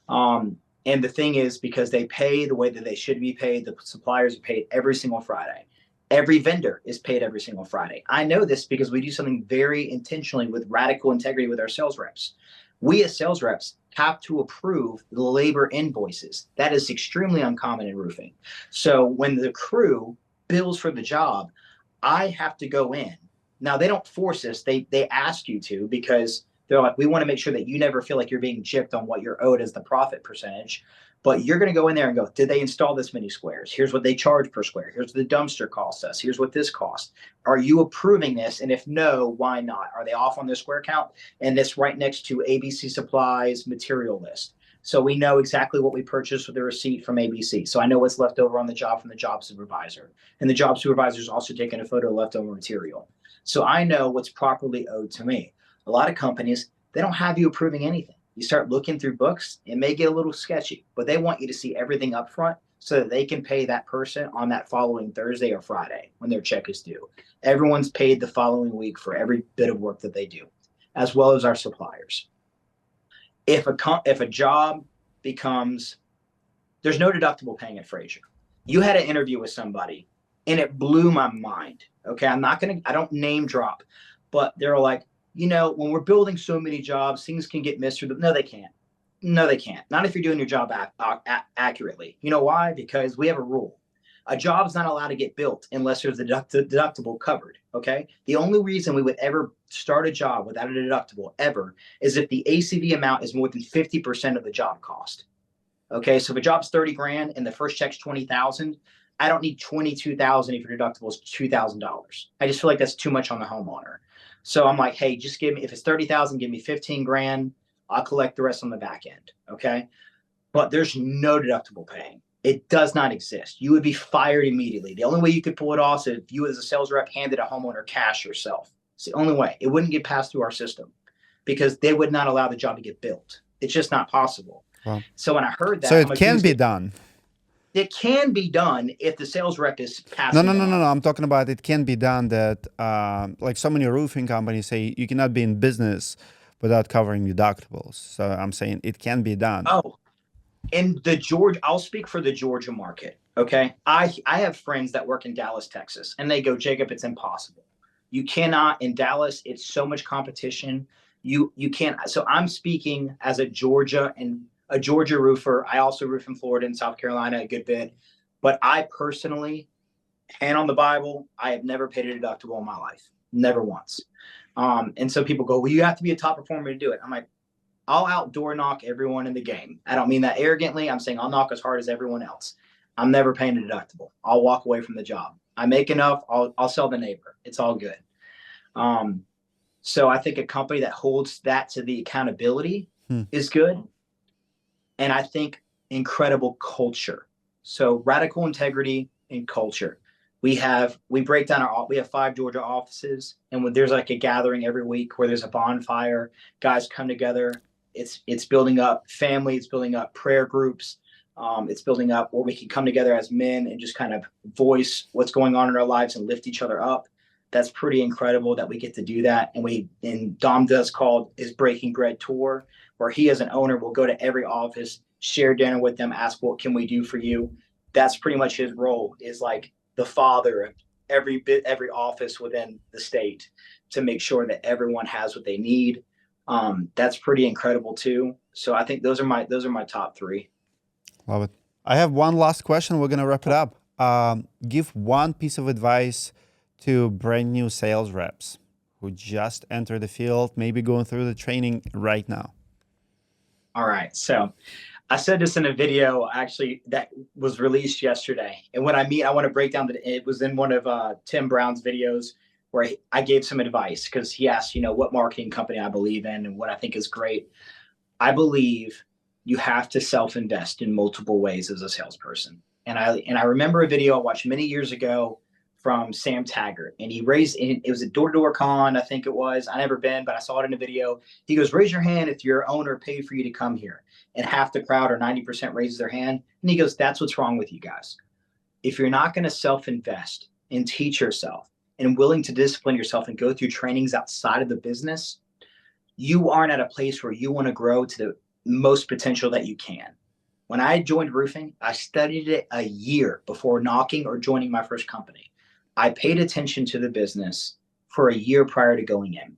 Speaker 2: And the thing is, because they pay the way that they should be paid, the suppliers are paid every single Friday. Every vendor is paid every single Friday. I know this because we do something very intentionally with radical integrity with our sales reps. We as sales reps have to approve the labor invoices. That is extremely uncommon in roofing. So when the crew bills for the job, I have to go in. Now they don't force us; they ask you to because they're like, we want to make sure that you never feel like you're being gypped on what you're owed as the profit percentage. But you're going to go in there and go, did they install this many squares? Here's what they charge per square. Here's what the dumpster costs us. Here's what this costs. Are you approving this? And if no, why not? Are they off on their square count? And this right next to ABC Supplies material list. So we know exactly what we purchased with the receipt from ABC. So I know what's left over on the job from the job supervisor. And the job supervisor is also taking a photo of leftover material. So I know what's properly owed to me. A lot of companies, they don't have you approving anything. You start looking through books, it may get a little sketchy, but they want you to see everything up front so that they can pay that person on that following Thursday or Friday when their check is due. Everyone's paid the following week for every bit of work that they do, as well as our suppliers. If a job becomes, there's no deductible paying at Fraser. You had an interview with somebody and it blew my mind. Okay, I don't name drop, but they're like, when we're building so many jobs, things can get missed. No, they can't. No, they can't. Not if you're doing your job accurately. You know why? Because we have a rule. A job's not allowed to get built unless there's a deductible covered. Okay. The only reason we would ever start a job without a deductible ever is if the ACV amount is more than 50% of the job cost. Okay. So if a job's 30 grand and the first check's 20,000, I don't need 22,000 if your deductible is $2,000. I just feel like that's too much on the homeowner. So I'm like, hey, just give me, if it's 30,000, give me 15 grand. I'll collect the rest on the back end. Okay. But there's no deductible paying. It does not exist. You would be fired immediately. The only way you could pull it off is if you as a sales rep handed a homeowner cash yourself. It's the only way. It wouldn't get passed through our system because they would not allow the job to get built. It's just not possible.
Speaker 1: Well,
Speaker 2: so when I heard that,
Speaker 1: so it can be done.
Speaker 2: It can be done if the sales rep is passing.
Speaker 1: No. I'm talking about it can be done that like so many roofing companies say you cannot be in business without covering deductibles. So I'm saying it can be done.
Speaker 2: Oh, in I'll speak for the Georgia market. Okay. I have friends that work in Dallas, Texas, and they go, Jacob, it's impossible. You cannot in Dallas. It's so much competition. You can't. So I'm speaking as a Georgia roofer. I also roof in Florida and South Carolina a good bit, but I personally, hand on the Bible, I have never paid a deductible in my life. Never once. And so people go, well, you have to be a top performer to do it. I'm like, I'll outdoor knock everyone in the game. I don't mean that arrogantly. I'm saying I'll knock as hard as everyone else. I'm never paying a deductible. I'll walk away from the job. I make enough. I'll sell the neighbor. It's all good. So I think a company that holds that to the accountability is good. And I think incredible culture. So radical integrity and culture. We break down we have 5 Georgia offices, and when there's like a gathering every week where there's a bonfire, guys come together. It's building up family. It's building up prayer groups. It's building up where we can come together as men and just kind of voice what's going on in our lives and lift each other up. That's pretty incredible that we get to do that. And Dom does called his Breaking Bread tour, where he as an owner will go to every office, share dinner with them, ask, what can we do for you? That's pretty much his role, is like the father of every office within the state to make sure that everyone has what they need. That's pretty incredible too. So I think those are my top 3.
Speaker 1: Love it. I have one last question. We're going to wrap it up. Give one piece of advice to brand new sales reps who just entered the field, maybe going through the training right now.
Speaker 2: All right. So I said this in a video actually that was released yesterday. And what I mean, I want to break down it was in one of Tim Brown's videos where I gave some advice because he asked, what marketing company I believe in and what I think is great. I believe you have to self-invest in multiple ways as a salesperson. And I remember a video I watched many years ago from Sam Taggart, and it was a door-to-door con, I think it was. I never been, but I saw it in a video. He goes, raise your hand if your owner paid for you to come here. And half the crowd or 90% raises their hand. And he goes, that's what's wrong with you guys. If you're not going to self-invest and teach yourself and willing to discipline yourself and go through trainings outside of the business, you aren't at a place where you want to grow to the most potential that you can. When I joined roofing, I studied it a year before knocking or joining my first company. I paid attention to the business for a year prior to going in. And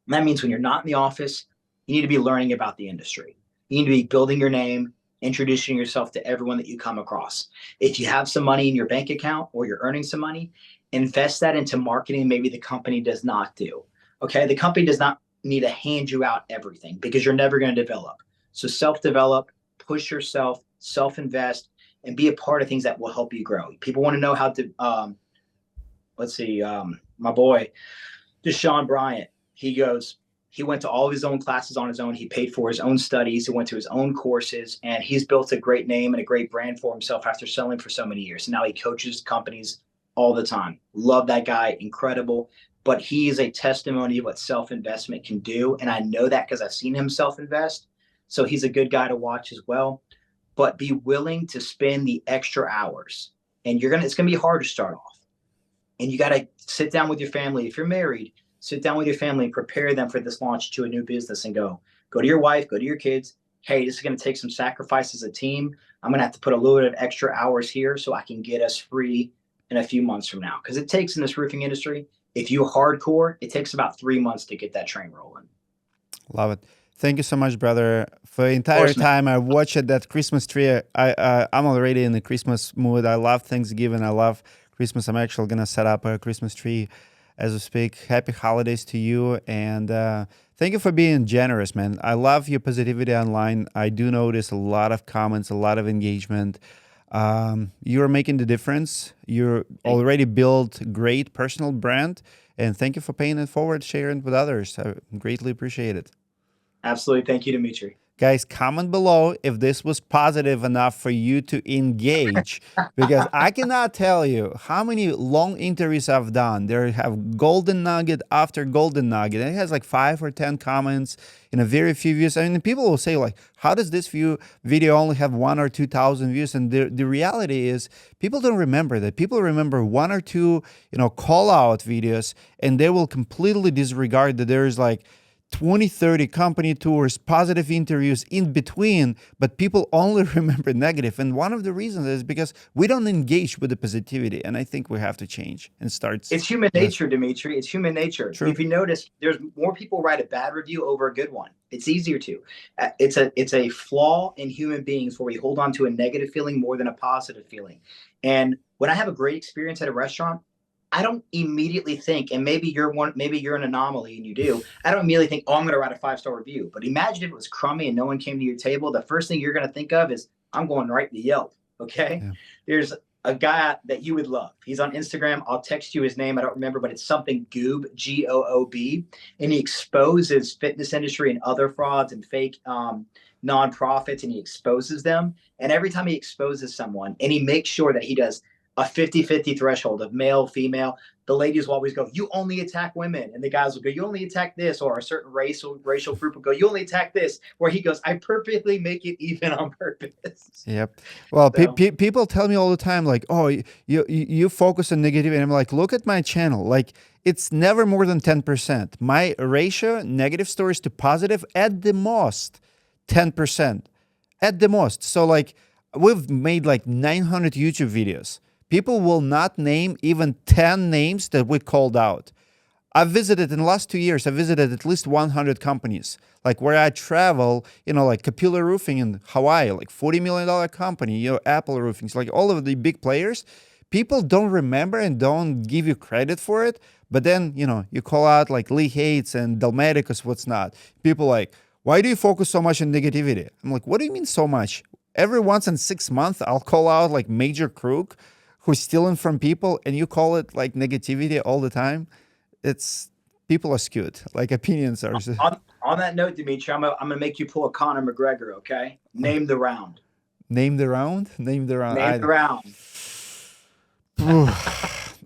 Speaker 2: that means when you're not in the office, you need to be learning about the industry. You need to be building your name, introducing yourself to everyone that you come across. If you have some money in your bank account or you're earning some money, invest that into marketing maybe the company does not do. Okay, the company does not need to hand you out everything because you're never going to develop. So self-develop, push yourself, self-invest, and be a part of things that will help you grow. People want to know how to my boy, Deshaun Bryant, he went to all of his own classes on his own. He paid for his own studies. He went to his own courses, and he's built a great name and a great brand for himself after selling for so many years. And now he coaches companies all the time. Love that guy. Incredible. But he is a testimony of what self-investment can do. And I know that because I've seen him self-invest. So he's a good guy to watch as well. But be willing to spend the extra hours. And it's going to be hard to start off. And you got to sit down with your family. If you're married, sit down with your family and prepare them for this launch to a new business and go to your wife, go to your kids. Hey, this is going to take some sacrifice as a team. I'm going to have to put a little bit of extra hours here so I can get us free in a few months from now. Because it takes in this roofing industry, If you hardcore, it takes about 3 months to get that train rolling.
Speaker 1: Love it. Thank you so much, brother. For the
Speaker 2: Of
Speaker 1: entire
Speaker 2: course, man.
Speaker 1: time I watched that Christmas tree, I'm already in the Christmas mood. I love Thanksgiving. I love Christmas. I'm actually gonna set up a Christmas tree as we speak. Happy holidays to you, and thank you for being generous, man. I love your positivity online. I do notice a lot of comments, a lot of engagement. You're making the difference. You're already built great personal brand, and thank you for paying it forward, sharing it with others. I greatly appreciate it.
Speaker 2: Absolutely. Thank you, Dimitri.
Speaker 1: Guys, comment below if this was positive enough for you to engage, because I cannot tell you how many long interviews I've done. There have golden nugget after golden nugget. And it has like 5 or 10 comments in a very few views. I mean, people will say like, how does this video only have 1 or 2,000 views? And the reality is people don't remember that. People remember 1 or 2, call out videos, and they will completely disregard that there is like 20, 30 company tours, positive interviews in between, but people only remember negative. And one of the reasons is because we don't engage with the positivity. And I think we have to change and start.
Speaker 2: It's human nature, Dimitri. It's human nature.
Speaker 1: True.
Speaker 2: If you notice, there's more people write a bad review over a good one. It's easier to. It's a flaw in human beings where we hold on to a negative feeling more than a positive feeling. And when I have a great experience at a restaurant, I don't immediately think, and maybe you're an anomaly and you do, I don't immediately think, oh, I'm going to write a 5-star review. But imagine if it was crummy and no one came to your table. The first thing you're going to think of is, I'm going right to Yelp. Okay. Yeah. There's a guy that you would love. He's on Instagram. I'll text you his name. I don't remember, but it's something Goob, Goob. And he exposes fitness industry and other frauds and fake nonprofits, and he exposes them. And every time he exposes someone, and he makes sure that he does a 50-50 threshold of male, female, the ladies will always go, you only attack women. And the guys will go, you only attack this, or a certain racial group will go, you only attack this, where he goes, I purposely make it even on purpose.
Speaker 1: Yep. Well, so, people tell me all the time, like, oh, you focus on negativity. And I'm like, look at my channel. Like, it's never more than 10%. My ratio, negative stories to positive, at the most, 10%. At the most. So, like, we've made like 900 YouTube videos. People will not name even 10 names that we called out. I've visited, in the last 2 years, I visited at least 100 companies. Like where I travel, like Capilla Roofing in Hawaii, like $40 million company, Apple Roofing, like all of the big players. People don't remember and don't give you credit for it. But then, you call out like Lee Hates and Dalmaticus, what's not. People like, why do you focus so much on negativity? I'm like, what do you mean so much? Every once in 6 months, I'll call out like major crook who's stealing from people, and you call it like negativity all the time. It's, people are skewed, like opinions are.
Speaker 2: On that note, Dimitri, I'm gonna make you pull a Conor McGregor, okay? Name the round.
Speaker 1: Name the round? Name the round.
Speaker 2: Name the round.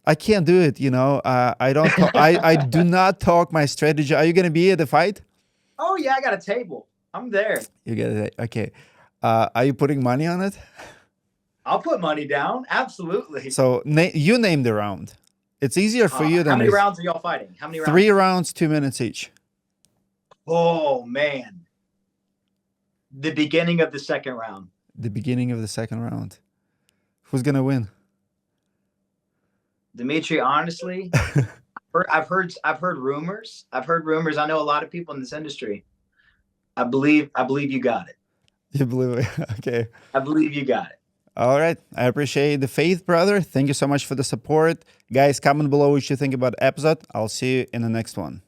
Speaker 1: I can't do it, I don't talk, I do not talk my strategy. Are you gonna be at the fight?
Speaker 2: Oh yeah, I got a table. I'm there.
Speaker 1: You get it, okay. Are you putting money on it?
Speaker 2: I'll put money down. Absolutely.
Speaker 1: So you name the round. It's easier for you than
Speaker 2: how many rounds are y'all fighting? How many rounds?
Speaker 1: 3 rounds, 2 minutes each.
Speaker 2: Oh man. The beginning of the second round.
Speaker 1: The beginning of the second round. Who's gonna win?
Speaker 2: Dimitri, honestly, I've heard rumors. I know a lot of people in this industry. I believe you got it.
Speaker 1: You believe it? Okay.
Speaker 2: I believe you got it.
Speaker 1: All right. I appreciate the faith, brother. Thank you so much for the support. Guys, comment below what you think about the episode. I'll see you in the next one.